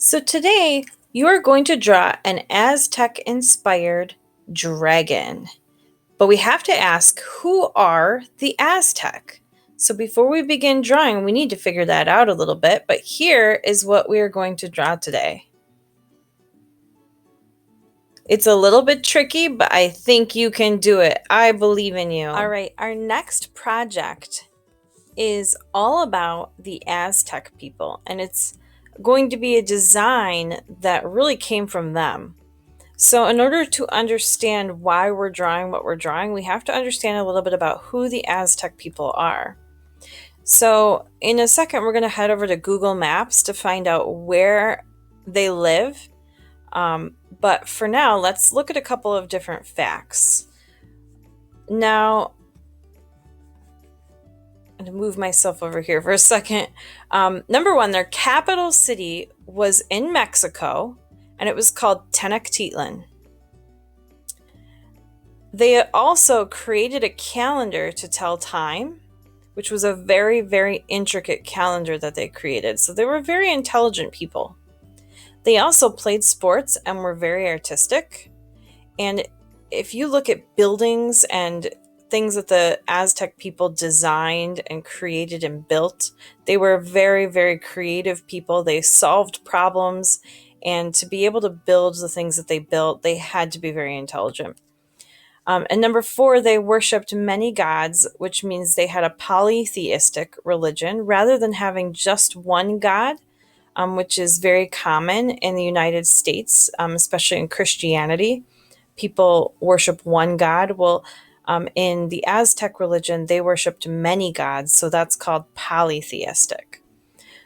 So today you are going to draw an Aztec-inspired dragon. But we have to ask, who are the Aztec? So before we begin drawing, we need to figure that out a little bit. But here is what we are going to draw today. It's a little bit tricky, but I think you can do it. I believe in you. All right, our next project is all about the Aztec people, and it's going to be a design that really came from them. So in order to understand why we're drawing what we're drawing, we have to understand a little bit about who the Aztec people are. So in a second, we're going to head over to Google Maps to find out where they live. But for now, let's look at a couple of different facts. Now, I'm going to move myself over here for a second. Number one, their capital city was in Mexico, and it was called Tenochtitlan. They also created a calendar to tell time, which was a very, very intricate calendar that they created. So they were very intelligent people. They also played sports and were very artistic. And if you look at buildings and things that the Aztec people designed and created and built, they were very, very creative people. They solved problems. And to be able to build the things that they built, they had to be very intelligent. And number four, they worshipped many gods, which means they had a polytheistic religion rather than having just one god, which is very common in the United States, especially in Christianity. People worship one god. Well, in the Aztec religion, they worshipped many gods, so that's called polytheistic.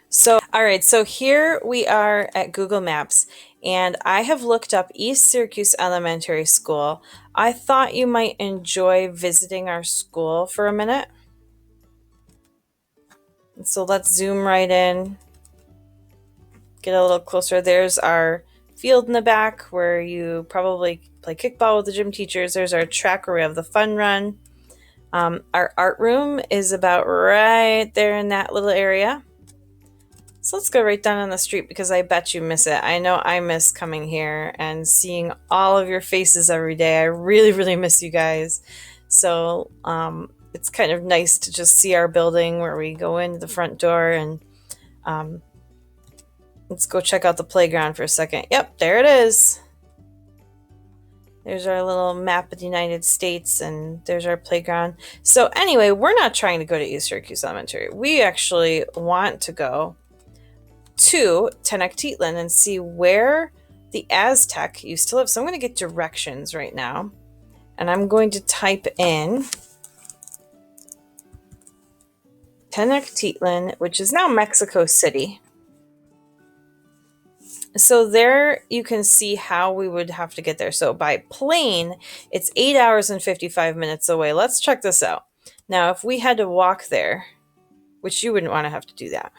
So, all right, so here we are at Google Maps, and I have looked up East Syracuse Elementary School. I thought you might enjoy visiting our school for a minute. So let's zoom right in, get a little closer. There's our field in the back where you probably play kickball with the gym teachers. There's our track where we have the fun run. Our art room is about right there in that little area. So let's go right down on the street because I bet you miss it. I know I miss coming here and seeing all of your faces every day. I really, really miss you guys. So it's kind of nice to just see our building where we go into the front door, and let's go check out the playground for a second. Yep, there it is. There's our little map of the United States, and there's our playground. So anyway, we're not trying to go to East Syracuse Elementary. We actually want to go to Tenochtitlan and see where the Aztec used to live. So I'm going to get directions right now, and I'm going to type in Tenochtitlan, which is now Mexico City. So there you can see how we would have to get there. So by plane, it's 8 hours and 55 minutes away. Let's check this out. Now, if we had to walk there, which you wouldn't want to have to do that.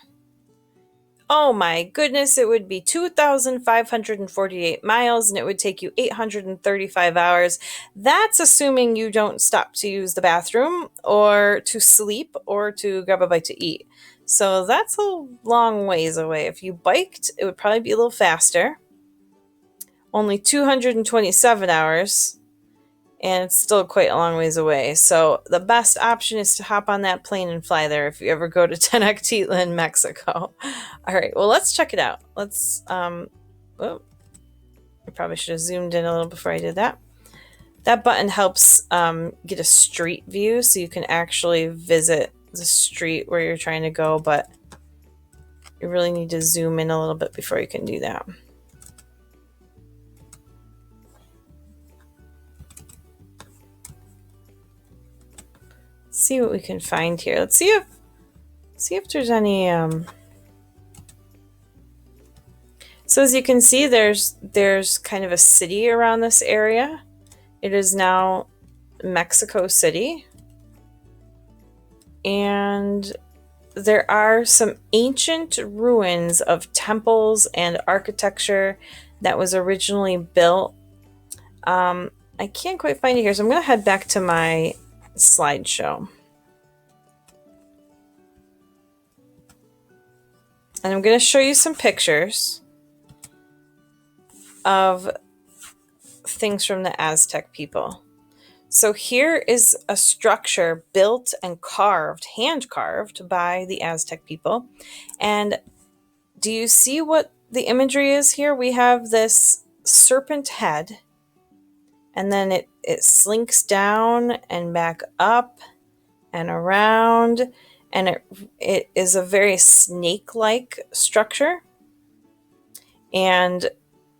Oh my goodness, it would be 2,548 miles, and it would take you 835 hours. That's assuming you don't stop to use the bathroom or to sleep or to grab a bite to eat. So that's a long ways away. If you biked, it would probably be a little faster. Only 227 hours, and it's still quite a long ways away. So the best option is to hop on that plane and fly there if you ever go to Tenochtitlan, Mexico. All right, well, let's check it out. Let's, I probably should have zoomed in a little before I did that. That button helps get a street view, so you can actually visit the street where you're trying to go, but you really need to zoom in a little bit before you can do that. See what we can find here. Let's see if there's any so as you can see, there's kind of a city around this area. It is now Mexico City, and there are some ancient ruins of temples and architecture that was originally built. I can't quite find it here, so I'm going to head back to my slideshow. And I'm going to show you some pictures. of things from the Aztec people. So here is a structure built and carved, hand carved by the Aztec people. And do you see what the imagery is here? We have this serpent head, and then it slinks down and back up and around, and it is a very snake-like structure. And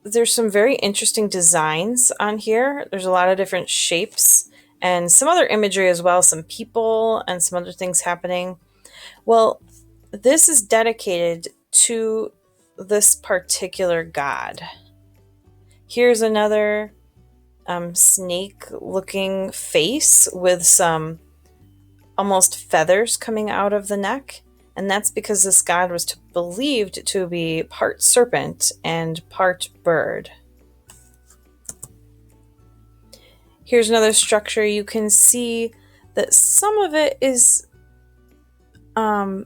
there's some very interesting designs on here. There's a lot of different shapes and some other imagery as well, some people and some other things happening. Well, this is dedicated to this particular god. Here's another snake-looking face with some almost feathers coming out of the neck. And that's because this god was believed to be part serpent and part bird. Here's another structure. You can see that some of it is in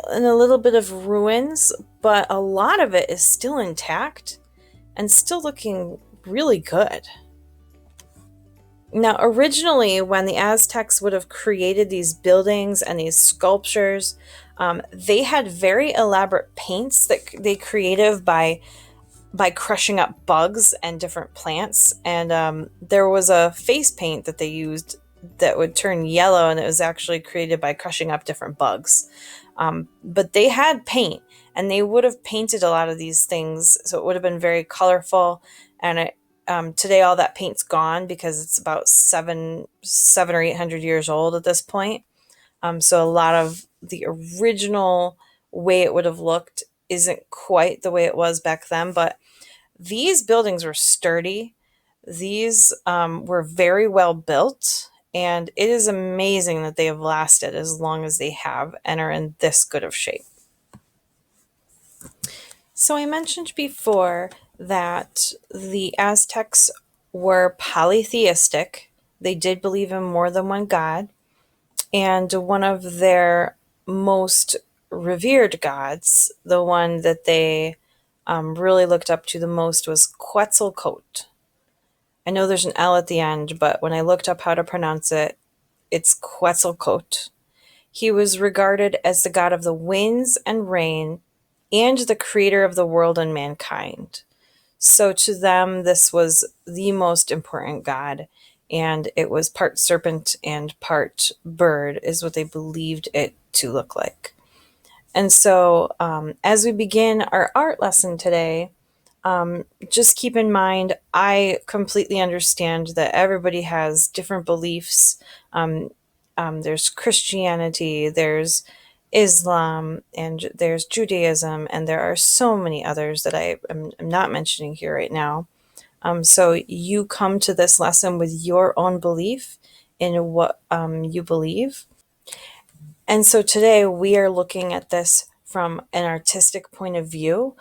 a little bit of ruins, but a lot of it is still intact and still looking really good. Now, originally, when the Aztecs would have created these buildings and these sculptures, they had very elaborate paints that they created by crushing up bugs and different plants. And there was a face paint that they used that would turn yellow, and it was actually created by crushing up different bugs. But they had paint, and they would have painted a lot of these things, so it would have been very colorful. And today, all that paint's gone because it's about 700 or 800 years old at this point. So a lot of the original way it would have looked isn't quite the way it was back then. But these buildings were sturdy. These were very well built. And it is amazing that they have lasted as long as they have and are in this good of shape. So I mentioned before that the Aztecs were polytheistic. They did believe in more than one god. And one of their most revered gods, the one that they really looked up to the most, was Quetzalcoatl. I know there's an L at the end, but when I looked up how to pronounce it, it's Quetzalcoatl. He was regarded as the god of the winds and rain and the creator of the world and mankind. So to them, this was the most important god, and it was part serpent and part bird is what they believed it to look like. And so as we begin our art lesson today, just keep in mind, I completely understand that everybody has different beliefs. There's Christianity, there's Islam, and there's Judaism, and there are so many others that I'm not mentioning here right now. So you come to this lesson with your own belief in what you believe. And so today we are looking at this from an artistic point of view,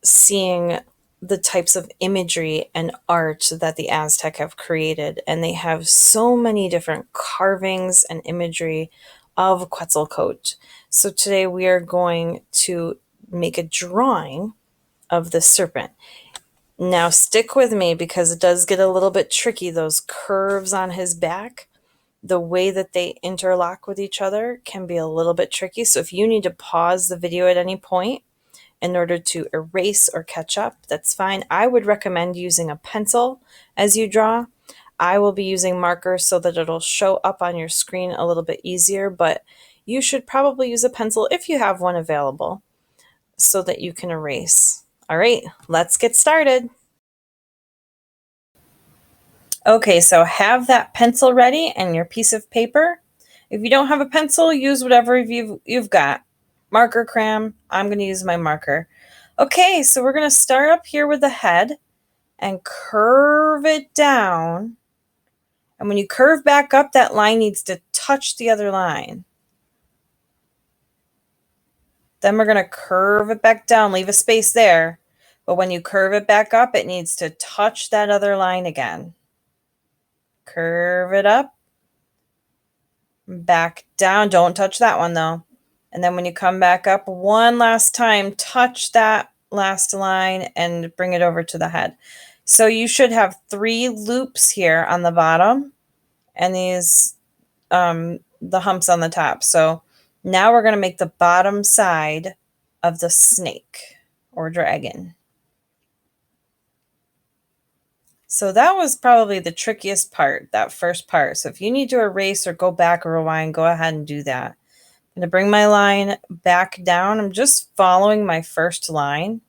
seeing the types of imagery and art that the Aztec have created. And they have so many different carvings and imagery of Quetzalcoatl. So today we are going to make a drawing of the serpent. Now stick with me because it does get a little bit tricky. Those curves on his back, the way that they interlock with each other can be a little bit tricky. So if you need to pause the video at any point in order to erase or catch up, that's fine. I would recommend using a pencil as you draw. I will be using markers so that it'll show up on your screen a little bit easier, but you should probably use a pencil if you have one available so that you can erase. All right, let's get started. Okay, so have that pencil ready and your piece of paper. If you don't have a pencil, use whatever you've got. Marker, crayon. I'm going to use my marker. Okay, so we're going to start up here with the head and curve it down. And when you curve back up, that line needs to touch the other line. Then we're going to curve it back down, leave a space there. But when you curve it back up, it needs to touch that other line again. Curve it up, back down. Don't touch that one though. And then when you come back up one last time, touch that last line and bring it over to the head. So you should have 3 loops here on the bottom and these the humps on the top. So now we're going to make the bottom side of the snake or dragon. So that was probably the trickiest part, that first part. So if you need to erase or go back or rewind, go ahead and do that. I'm going to bring my line back down. I'm just following my first line.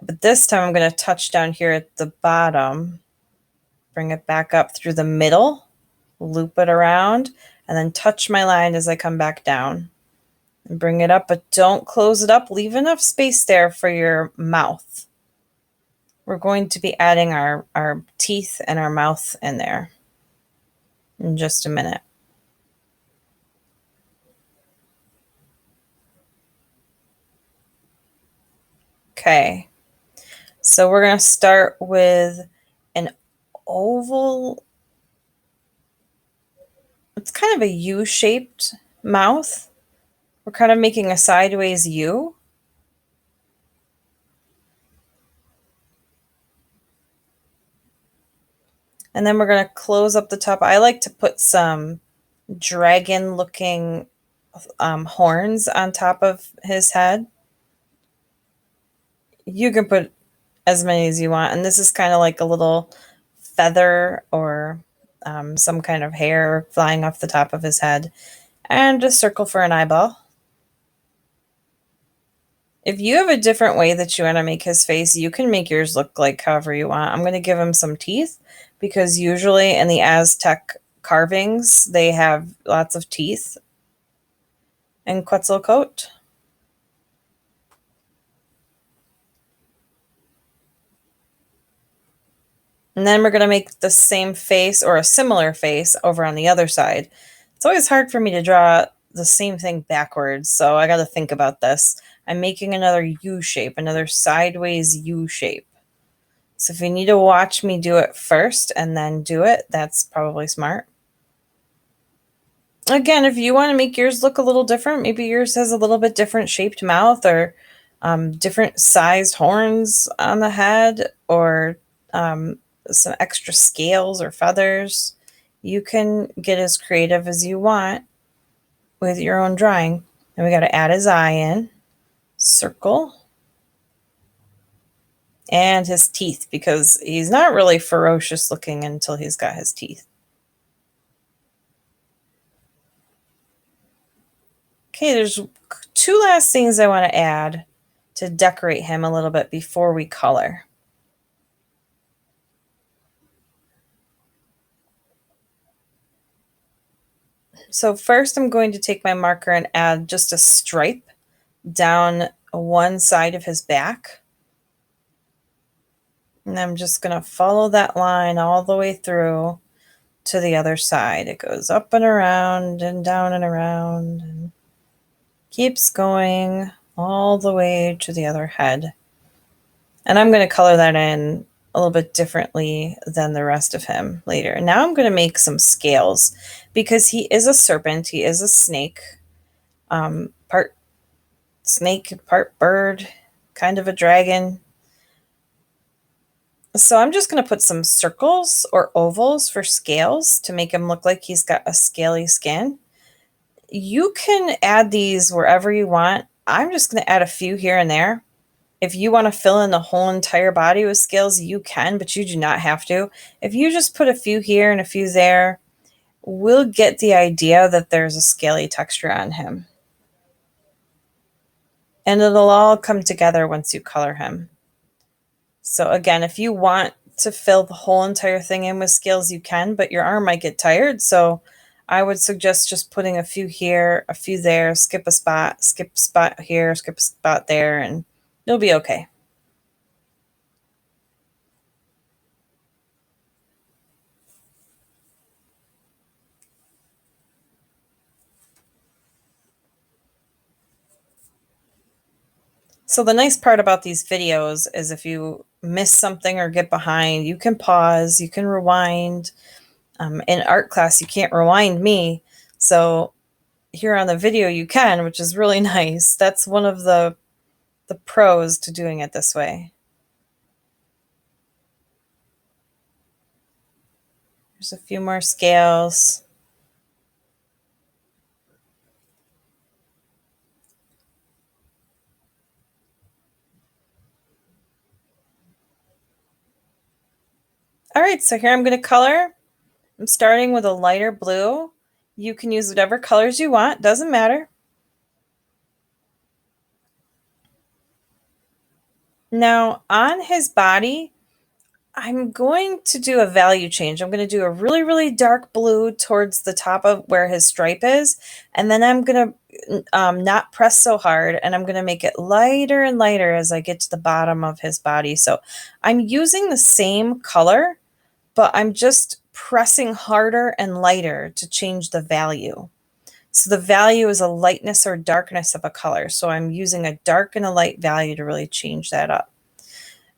But this time I'm going to touch down here at the bottom, bring it back up through the middle, loop it around, and then touch my line as I come back down. And bring it up, but don't close it up. Leave enough space there for your mouth. We're going to be adding our teeth and our mouth in there in just a minute. Okay, so we're going to start with an oval. It's kind of a U-shaped mouth. We're kind of making a sideways U. And then we're going to close up the top. I like to put some dragon-looking horns on top of his head. You can put as many as you want. And this is kind of like a little feather or some kind of hair flying off the top of his head. And a circle for an eyeball. If you have a different way that you want to make his face, you can make yours look like however you want. I'm going to give him some teeth because usually in the Aztec carvings, they have lots of teeth in Quetzalcoatl. And then we're going to make the same face or a similar face over on the other side. It's always hard for me to draw the same thing backwards, so I got to think about this. I'm making another U shape, another sideways U shape. So if you need to watch me do it first and then do it, that's probably smart. Again, if you want to make yours look a little different, maybe yours has a little bit different shaped mouth or different sized horns on the head or some extra scales or feathers, you can get as creative as you want with your own drawing. And we got to add his eye in, circle, and his teeth because he's not really ferocious looking until he's got his teeth. Okay, there's 2 last things I want to add to decorate him a little bit before we color. So first I'm going to take my marker and add just a stripe down one side of his back. And I'm just going to follow that line all the way through to the other side. It goes up and around and down and around and keeps going all the way to the other head. And I'm going to color that in a little bit differently than the rest of him later. And now I'm going to make some scales because he is a serpent. He is a snake, part snake, part bird, kind of a dragon. So I'm just going to put some circles or ovals for scales to make him look like he's got a scaly skin. You can add these wherever you want. I'm just going to add a few here and there. If you want to fill in the whole entire body with scales, you can, but you do not have to. If you just put a few here and a few there, we'll get the idea that there's a scaly texture on him. And it'll all come together once you color him. So again, if you want to fill the whole entire thing in with scales, you can, but your arm might get tired. So I would suggest just putting a few here, a few there, skip a spot here, skip a spot there, and you'll be okay. So the nice part about these videos is if you miss something or get behind, you can pause, you can rewind. In art class, you can't rewind me. So here on the video, you can, which is really nice. That's one of the the pros to doing it this way. There's a few more scales. All right, so here I'm going to color. I'm starting with a lighter blue. You can use whatever colors you want, doesn't matter. Now, on his body, I'm going to do a value change. I'm going to do a really, really dark blue towards the top of where his stripe is. And then I'm going to not press so hard, and I'm going to make it lighter and lighter as I get to the bottom of his body. So I'm using the same color, but I'm just pressing harder and lighter to change the value. So the value is a lightness or darkness of a color. So I'm using a dark and a light value to really change that up.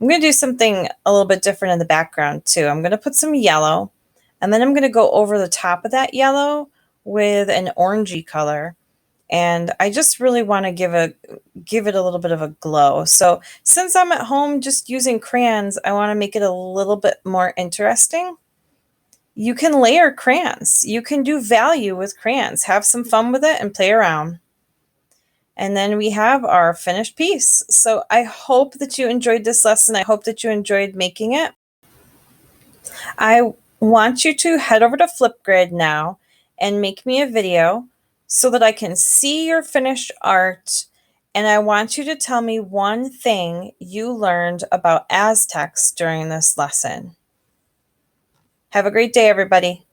I'm going to do something a little bit different in the background too. I'm going to put some yellow, and then I'm going to go over the top of that yellow with an orangey color. And I just really want to give it a little bit of a glow. So since I'm at home just using crayons, I want to make it a little bit more interesting. You can layer crayons. You can do value with crayons. Have some fun with it and play around. And then we have our finished piece. So I hope that you enjoyed this lesson. I hope that you enjoyed making it. I want you to head over to Flipgrid now and make me a video so that I can see your finished art. And I want you to tell me one thing you learned about Aztecs during this lesson. Have a great day, everybody.